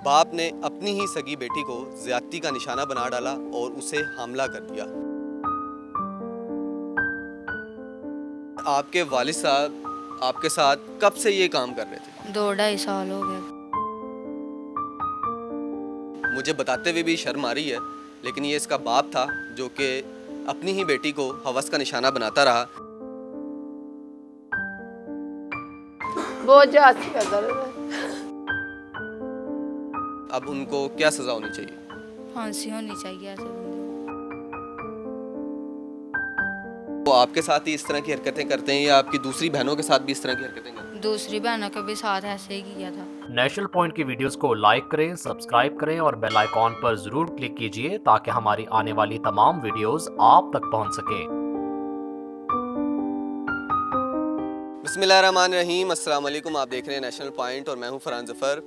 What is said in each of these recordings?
बाप ने अपनी ही सगी बेटी को ज्यादती का निशाना बना डाला और उसे हमला कर दिया। आपके वालिद साहब आपके साथ कब से ये काम कर रहे थे? 2-2.5 साल हो गए। मुझे बताते हुए भी शर्म आ रही है, लेकिन ये इसका बाप था जो कि अपनी ही बेटी को हवस का निशाना बनाता रहा। बहुत जाती का दर्द है। अब उनको क्या सजा होनी चाहिए? फांसी होनी चाहिए ऐसे बंदे वो आपके साथ ही इस तरह की हरकतें करते हैं या आपकी दूसरी बहनों के साथ भी इस तरह की हरकतें करते हैं? को। दूसरी बहनों के भी साथ ऐसे ही किया था। नेशनल पॉइंट की वीडियोस को लाइक करें, सब्सक्राइब करें और बेल आइकॉन पर जरूर क्लिक कीजिए ताकि हमारी आने वाली तमाम वीडियोस आप तक पहुंच सके। बिस्मिल्लाहिर्रहमानिर्रहीम, अस्सलाम वालेकुम। आप देख रहे हैं नेशनल पॉइंट और मैं हूं फरहान ज़फ़र।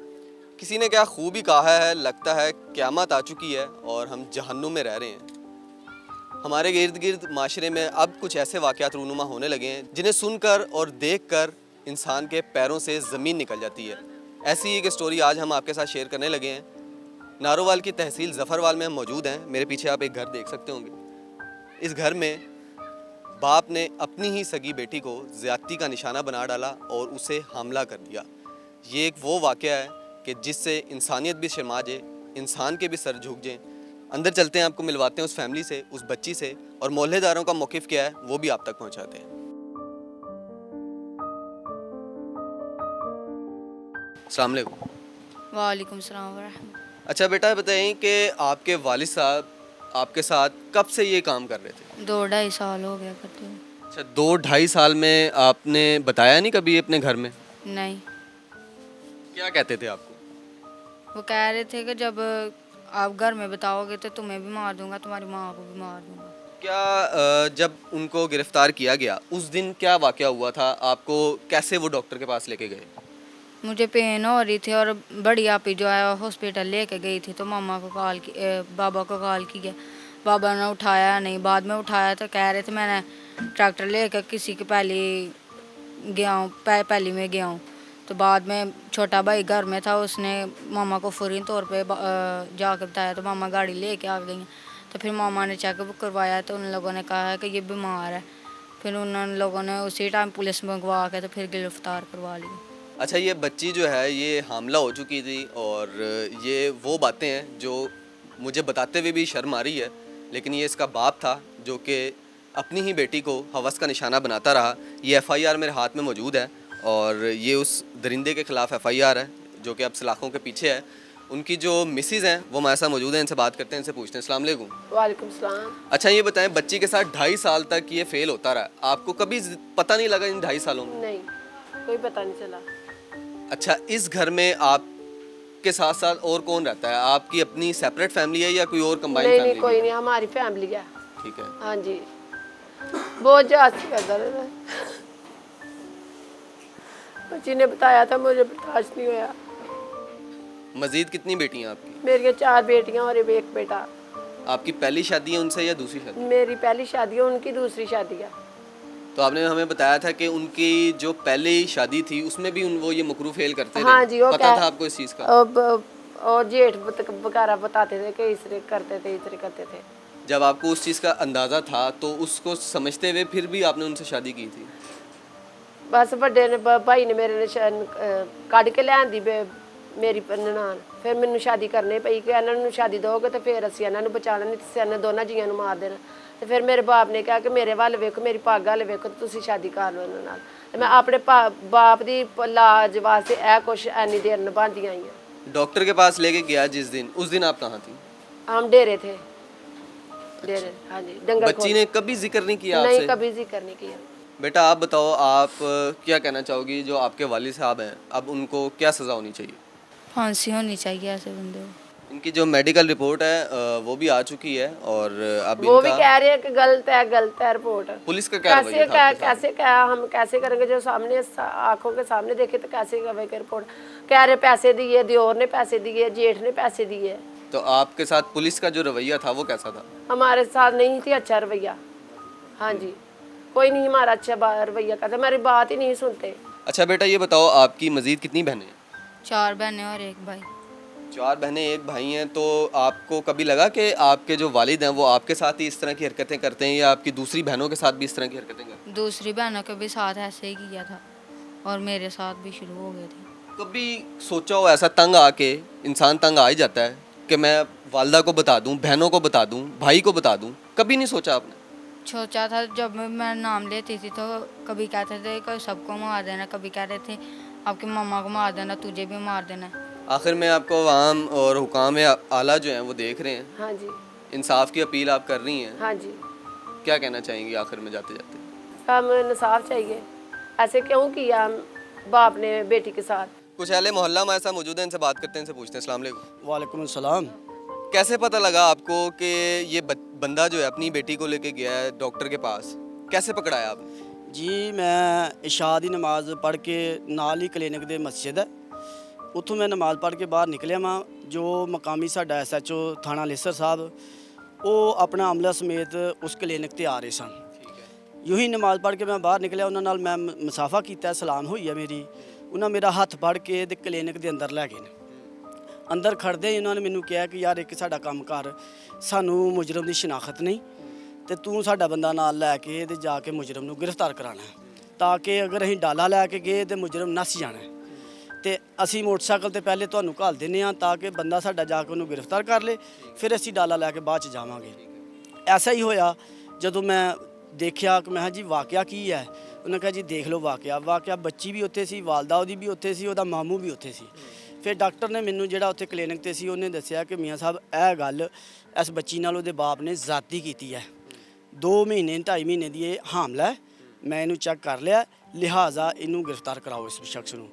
किसी ने क्या खूब ही कहा है, लगता है क़यामत आ चुकी है और हम जहन्नुम में रह रहे हैं। हमारे इर्द गिर्द माशरे में अब कुछ ऐसे वाक़यात रूनुमा होने लगे हैं जिन्हें सुनकर और देखकर इंसान के पैरों से ज़मीन निकल जाती है। ऐसी ही एक स्टोरी आज हम आपके साथ शेयर करने लगे हैं। नारोवाल की तहसील ज़फ़रवाल में हम मौजूद हैं। मेरे पीछे आप एक घर देख सकते होंगे। इस घर में बाप ने अपनी ही सगी बेटी को ज़्यादती का निशाना बना डाला और उसे हमला कर दिया। ये एक वो वाक़या है कि जिससे इंसानियत भी शर्मा जाए, इंसान के भी सर झुक जाएं। अंदर चलते हैं, आपको मिलवाते हैं उस फैमिली से, उस बच्ची से, और मोहल्लेदारों का मौक़िफ़ क्या है वो भी आप तक पहुंचाते हैं। अस्सलाम वालेकुम। वालेकुम सलाम वरहमतुल्लाह। अच्छा बेटा, बताएं कि आपके वालिद साहब आपके साथ कब से ये काम कर रहे थे? 2-2.5 साल हो गया करते हुए। अच्छा, 2-2.5 साल में आपने बताया नहीं कभी अपने घर में? नहीं, क्या कहते थे आपको? वो कह रहे थे कि जब आप घर में बताओगे तो तुम्हें भी मार दूंगा, तुम्हारी माँ को भी मार दूंगा। क्या जब उनको गिरफ्तार किया गया उस दिन क्या वाक़या हुआ था? आपको कैसे वो डॉक्टर के पास लेके गए? मुझे पेन हो रही थी और बड़ी आपी जो है हॉस्पिटल लेके गई थी, तो मामा को कॉल की बाबा को कॉल किया। बाबा ने उठाया नहीं, बाद में उठाया तो कह रहे थे मैंने ट्रैक्टर लेकर किसी के गया हूँ, पहली में गया हूँ। तो बाद में छोटा भाई घर में था, उसने मामा को फौरी तौर पे जाकर बताया, तो मामा गाड़ी लेके आ गई। तो फिर मामा ने चेकअप करवाया तो उन लोगों ने कहा है कि ये बीमार है। फिर उन लोगों ने उसी टाइम पुलिस मंगवा के तो फिर गिरफ्तार करवा लिया। अच्छा, ये बच्ची जो है ये हामला हो चुकी थी और ये वो बातें हैं जो मुझे बताते हुए भी शर्म आ रही है, लेकिन ये इसका बाप था जो कि अपनी ही बेटी को हवस का निशाना बनाता रहा। ये एफ़आईआर मेरे हाथ में मौजूद है और ये उस दरिंदे के ख़िलाफ़ एफ़आईआर है जो कि अब सलाखों के पीछे है। उनकी जो मिसिज़ हैं वो हमारे साथ मौजूद हैं, इनसे बात करते हैं, इनसे पूछते हैं। अस्सलाम वालेकुम। वालेकुम सलाम। अच्छा, ये बताएं, बच्ची के साथ 2.5 साल तक ये फ़ेल होता रहा, आपको कभी पता नहीं लगा इन 2.5 सालों में? नहीं, कोई पता नहीं चला। अच्छा, इस घर में आप के साथ साथ और कौन रहता है? आपकी अपनी सेपरेट फैमिली है या कोई और कंबाइंड नहीं फैमिली? नहीं, कोई नहीं, हमारी फैमिली है। ठीक है। हाँ जी, बहुत जाती का दर्द है। बच्ची ने बताया था, मुझे बर्दाश्त नहीं हुआ। मजीद कितनी बेटियां आपकी? मेरी 4 बेटियां और एक बेटा। आपकी पहली शादी है उनसे या दूसरी शादी? मेरी पहली शादी है, उनकी दूसरी शादी है। तो आपने हमें बताया था कि उनकी जो पहली शादी थी उसमें भी वो ये मकरू फेल करते हाँ थे। जी, वो पता था आपको इस चीज़ का? और जेठ वगैरह बताते थे कि इस तरह करते थे, इस तरह करते थे। जब आपको उस चीज़ का अंदाज़ा था तो उसको समझते हुए फिर भी आपने उनसे शादी की थी? बस बड़े ने भाई ने मेरे ने कढ़ के लियांदी मेरी ननान, फिर मैनू शादी करनी पई कि इन्होंने शादी दोगे तो फिर असीं इन्हों बचाना, नहीं तो इन्होंने दोनों जियां नूं मार देना। तो फिर मेरे बाप ने कहा कि मेरे वाल वेखो, मेरी पग वाल वेखो, तो तुसीं शादी कर लो इन्हां नाल। ते मैं अपने बाप दी लाज वास्ते यह कुछ इन्नी देर निभांदी आई हां। डॉक्टर के पास लेके गया जिस दिन, उस दिन आप कहाँ थी? हम डेरे थे, डेरे। हाँ जी, डंगर बच्ची ने कभी जिक्र नहीं किया नहीं, आपसे? कभी जिक्र नहीं किया। बेटा आप बताओ, आप क्या कहना चाहोगी जो आपके वालिद साहब हैं, अब उनको क्या सज़ा होनी चाहिए? फांसी होनी चाहिए ऐसे बंदे को। इनकी जो मेडिकल रिपोर्ट है वो भी आ चुकी है और अब वो भी इनका कह रहे हैं कि गलत है रिपोर्ट। पुलिस का क्या रवैया था आपके साथ? कैसे क्या हम कैसे करेंगे, जो सामने आंखों के सामने देखे तो कैसे करेंगे रिपोर्ट। कह रहे पैसे दिए, दियोर ने पैसे दिए, जेठ ने पैसे दिए। तो आपके साथ पुलिस का जो रवैया था वो कैसा था? हमारे साथ नहीं थी अच्छा रवैया। हाँ जी, कोई नहीं हमारा अच्छा रवैया करता, हमारी बात ही नहीं सुनते। अच्छा बेटा, ये बताओ आपकी मजीद कितनी बहनें हैं? 4 बहनें और 1 भाई। 4 बहनें 1 भाई हैं, तो आपको कभी लगा कि आपके जो वालिद हैं वो आपके साथ ही इस तरह की हरकतें करते हैं या आपकी दूसरी बहनों के साथ भी इस तरह की हरकतें करते हैं? दूसरी बहनों के भी साथ ऐसे ही किया था और मेरे साथ भी शुरू हो गए थे। कभी सोचा हो ऐसा तंग आके, इंसान तंग आ ही जाता है कि मैं वालदा को बता दूं, बहनों को बता दूं, भाई को बता दूं, कभी नहीं सोचा आपने? सोचा था जब मैं नाम लेती थी तो कभी कहते थे कि सबको मार देना, कभी कह रहे थे आपकी मम्मा को मार देना, तुझे भी मार देना। आखिर में आपको अवाम और हुकाम आला जो हैं वो देख रहे हैं, हाँ जी, इंसाफ की अपील आप कर रही हैं, हाँ जी। क्या कहना चाहेंगी आखिर में जाते जाते? हमें इंसाफ चाहिए, ऐसे क्यों किया बाप ने बेटी के साथ। कुछ अहले मोहल्ला हमारे साथ मौजूद है, इनसे बात करते हैं, इनसे पूछते हैं। अस्सलाम वालेकुम। वालेकुम सलाम। कैसे पता लगा आपको कि ये बंदा जो है अपनी बेटी को लेके गया है डॉक्टर के पास, कैसे पकड़ाया आपने? जी मैं इशा ਦੀ ਨਮਾਜ਼ ਪੜ੍ਹ ਕੇ ਨਾਲ ਹੀ ਕਲੀਨਿਕ ਦੇ ਮਸਜਿਦ ਹੈ, ਉੱਥੋਂ ਮੈਂ ਨਮਾਜ਼ ਪੜ੍ਹ ਕੇ ਬਾਹਰ ਨਿਕਲਿਆ ਵਾਂ। ਜੋ ਮਕਾਮੀ ਸਾਡਾ ਐਸਐਚਓ ਥਾਣਾ ਲੇਸਰ ਸਾਹਿਬ ਉਹ ਆਪਣਾ ਅਮਲਾ ਸਮੇਤ ਉਸ ਕਲੀਨਿਕ ਤੇ ਆ ਰਹੇ ਸਨ। ਯੂੰ ਹੀ ਨਮਾਜ਼ ਪੜ੍ਹ ਕੇ ਮੈਂ ਬਾਹਰ ਨਿਕਲਿਆ, ਉਹਨਾਂ ਨਾਲ ਮੈਂ ਮੁਸਾਫਾ ਕੀਤਾ, ਸਲਾਮ ਹੋਈ ਹੈ ਮੇਰੀ। ਉਹਨਾਂ ਮੇਰਾ ਹੱਥ ਫੜ ਕੇ ਤੇ ਕਲੀਨਿਕ ਦੇ ਅੰਦਰ ਲੈ ਗਏ ਨੇ। ਅੰਦਰ ਖੜਦੇ ਹੀ ਉਹਨਾਂ ਨੇ ਮੈਨੂੰ ਕਿਹਾ ਕਿ ਯਾਰ ਇੱਕ ਸਾਡਾ ਕੰਮ ਕਰ, ਸਾਨੂੰ ਮੁਜਰਮ ਦੀ ਸ਼ਨਾਖਤ ਨਹੀਂ ਤੇ ਤੂੰ ਸਾਡਾ ਬੰਦਾ ਨਾਲ ਲੈ ਕੇ ਤੇ ਜਾ ਕੇ ਮੁਜਰਮ ਨੂੰ ਗ੍ਰਿਫਤਾਰ ਕਰਾਣਾ ਹੈ, ਤਾਂ ਕਿ ਅਗਰ ਅਸੀਂ ਡਾਲਾ ਲੈ ਕੇ ਗਏ ਤੇ ਮੁਜਰਮ ਨੱਸ ਜਾਣਾ ਹੈ ਤੇ ਅਸੀਂ ਮੋਟਰਸਾਈਕਲ ਤੇ ਪਹਿਲੇ ਤੁਹਾਨੂੰ ਘੱਲ ਦਿੰਦੇ ਹਾਂ ਤਾਂ ਕਿ ਬੰਦਾ ਸਾਡਾ ਜਾ ਕੇ ਉਹਨੂੰ ਗ੍ਰਿਫਤਾਰ ਕਰ ਲੇ, ਫਿਰ ਅਸੀਂ ਡਾਲਾ ਲੈ ਕੇ ਬਾਅਦ ਚ ਜਾਵਾਂਗੇ। ਐਸਾ ਹੀ ਹੋਇਆ। ਜਦੋਂ ਮੈਂ ਦੇਖਿਆ ਕਿ ਮੈਂ ਕਿਹਾ ਜੀ ਵਾਕਿਆ ਕੀ ਹੈ, ਉਹਨੇ ਕਿਹਾ ਜੀ ਦੇਖ ਲਓ ਵਾਕਿਆ ਬੱਚੀ ਵੀ ਉੱਥੇ ਸੀ, ਵਾਲਦਾ ਉਹਦੀ ਵੀ ਉੱਥੇ ਸੀ, ਉਹਦਾ ਮਾਮੂ ਵੀ ਉੱਥੇ ਸੀ। ਫਿਰ ਡਾਕਟਰ ਨੇ ਮੈਨੂੰ ਜਿਹੜਾ ਉੱਥੇ ਕਲੀਨਿਕ ਤੇ ਸੀ ਉਹਨੇ ਦੱਸਿਆ ਕਿ ਮੀਆਂ ਸਾਹਿਬ ਇਹ ਗੱਲ ਇਸ ਬੱਚੀ ਨਾਲ ਉਹਦੇ ਬਾਪ ਨੇ ਜ਼ਾਤੀ ਕੀਤੀ ਹੈ। 2 ਮਹੀਨੇ 2.5 ਮਹੀਨੇ ਦੀ ਇਹ ਹਾਮਲਾ ਹੈ। ਮੈਂ ਇਹਨੂੰ ਚੈੱਕ ਕਰ ਲਿਆ, ਲਿਹਾਜ਼ਾ ਇਹਨੂੰ ਗ੍ਰਿਫਤਾਰ ਕਰਾਓ ਇਸ ਸ਼ਖਸ ਨੂੰ।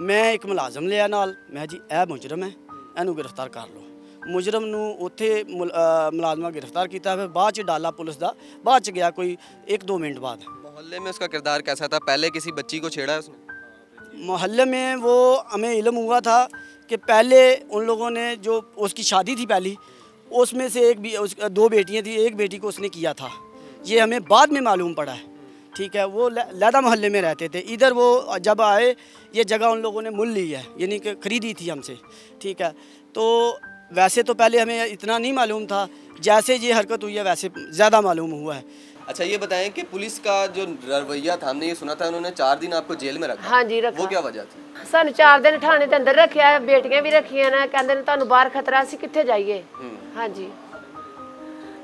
ਮੈਂ ਇੱਕ ਮੁਲਾਜ਼ਮ ਲਿਆ ਨਾਲ, ਮੈਂ ਜੀ ਇਹ ਮੁਜਰਮ ਹੈ, ਇਹਨੂੰ ਗ੍ਰਿਫਤਾਰ ਕਰ ਲਓ। ਮੁਜਰਮ ਨੂੰ ਉੱਥੇ ਮੁਲਾਜ਼ਮਾਂ ਗ੍ਰਿਫਤਾਰ ਕੀਤਾ। ਫਿਰ ਬਾਅਦ ਚ ਡਾਲਾ ਪੁਲਿਸ ਦਾ ਬਾਅਦ ਚ ਗਿਆ ਕੋਈ 1-2 मिनट बाद। मोहल्ले में उसका किरदार कैसा था? पहले किसी बच्ची को छेड़ा है उसने? मोहल्ले में वो हमें इल्म हुआ था कि पहले उन लोगों ने जो उसकी शादी थी पहली, उसमें से 2 बेटियां थी, एक बेटी को उसने किया था। ये हमें बाद में मालूम पड़ा है, ठीक है। वो लैदा मोहल्ले में रहते थे। इधर वो जब आए ये जगह उन लोगों ने मुल ली है, यानी कि ख़रीदी थी हमसे, ठीक है। तो वैसे तो पहले हमें इतना नहीं मालूम था, जैसे ये हरकत हुई है वैसे ज़्यादा मालूम हुआ है। अच्छा ये बताएं कि पुलिस का जो रवैया था, हमने ये सुना था उन्होंने 4 दिन आपको जेल में रखा। हाँ जी, रखा। वो क्या वजह थी? ਸਾਨੂੰ 4 ਦਿਨ ਥਾਣੇ ਦੇ ਅੰਦਰ ਰੱਖਿਆ, ਬੇਟੀਆਂ ਵੀ ਰੱਖੀਆਂ ਨੇ, ਕਹਿੰਦੇ ਨੇ ਤੁਹਾਨੂੰ ਬਾਹਰ ਖਤਰਾ, ਅਸੀਂ ਕਿੱਥੇ ਜਾਈਏ। ਹਾਂਜੀ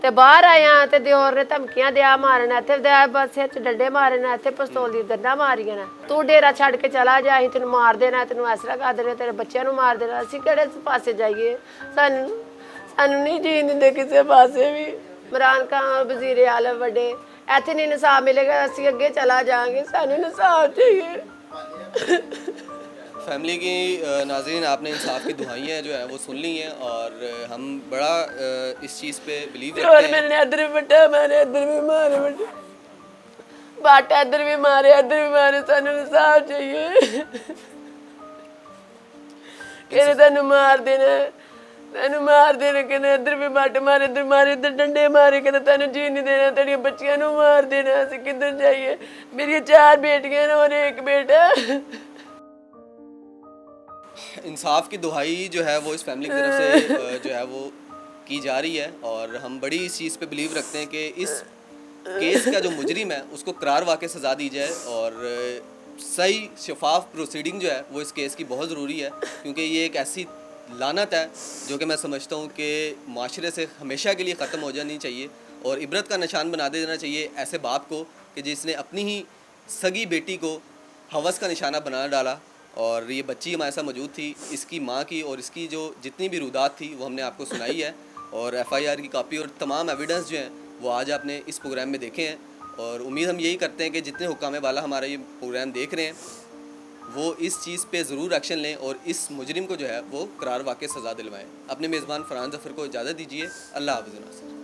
ਤੇ ਬਾਹਰ ਆਇਆ ਤੇ ਦਿਓਰ ਨੇ ਧਮਕੀਆਂ ਦਿਆ ਮਾਰਨ, ਇੱਥੇ ਦਿਆ ਬਸ ਚ ਡੰਡੇ ਮਾਰੇ ਨੇ, ਇੱਥੇ ਪਿਸਤੌਲ ਦੀ ਗੰਨਾਂ ਮਾਰੀਆਂ ਨੇ, ਤੂੰ ਡੇਰਾ ਛੱਡ ਕੇ ਚਲਾ ਜਾ, ਅਸੀਂ ਤੈਨੂੰ ਮਾਰ ਦੇਣਾ, ਤੈਨੂੰ ਐਸਰਾ ਕਰ ਦੇਣਾ, ਤੇਰੇ ਬੱਚਿਆਂ ਨੂੰ ਮਾਰ ਦੇਣਾ। ਅਸੀਂ ਕਿਹੜੇ ਪਾਸੇ ਜਾਈਏ? ਸਾਨੂੰ ਨਹੀਂ ਜੀਣ ਦਿੰਦੇ ਕਿਸੇ ਪਾਸੇ ਵੀ। ਇਮਰਾਨ ਖਾਨ ਵਜ਼ੀਰ ਆਲਮ ਵੱਡੇ, ਇੱਥੇ ਨਹੀਂ ਇਨਸਾਫ ਮਿਲੇਗਾ, ਅਸੀਂ ਅੱਗੇ ਚਲਾ ਜਾਵਾਂਗੇ, ਸਾਨੂੰ ਇਨਸਾਫ ਚਾਹੀਏ। फैमिली की नाज़रीन, आपने इंसाफ की दुआएं जो है वो सुन ली हैं और हम बड़ा इस चीज़ पे बिलीव और रखते हैं। मैंने इधर भी बट्टा मारे, इधर भी मारे बट्टे बाटा, इधर भी मारे, इधर भी मारे। सानू इंसाफ चाहिए। कहने तेन मार देना, तेन मार देना, कहने इधर भी बट मारे, इधर डंडे मारे, कहते तेन जी नहीं देना, तेरिया बच्चियां नू मार देना। असीं किधर जाइए? मेरी 4 बेटियां ने और 1 बेटा। इंसाफ की दुहाई जो है वो इस फैमिली की तरफ से जो है वो की जा रही है और हम बड़ी इस चीज़ पे बिलीव रखते हैं कि इस केस का जो मुजरिम है उसको करार वाक़ई सज़ा दी जाए और सही शफाफ प्रोसीडिंग जो है वो इस केस की बहुत ज़रूरी है, क्योंकि ये एक ऐसी लानत है जो कि मैं समझता हूँ कि माशरे से हमेशा के लिए ख़त्म हो जानी चाहिए और इबरत का निशान बना देना चाहिए ऐसे बाप को कि जिसने अपनी ही सगी बेटी को हवस का निशाना बना डाला। और ये बच्ची हमारे साथ मौजूद थी, इसकी माँ की और इसकी जो जितनी भी रुदात थी वो हमने आपको सुनाई है और FIR की कॉपी और तमाम एविडेंस जो हैं वो आज आपने इस प्रोग्राम में देखे हैं। और उम्मीद हम यही करते हैं कि जितने हुक्काम वाला हमारा ये प्रोग्राम देख रहे हैं वो इस चीज़ पे ज़रूर एक्शन लें और इस मुजरिम को जो है वो करार वाक़ई सज़ा दिलवाएं। अपने मेज़बान फरहान ज़फ़र को इजाज़त दीजिए। अल्लाह हाफ़िज़।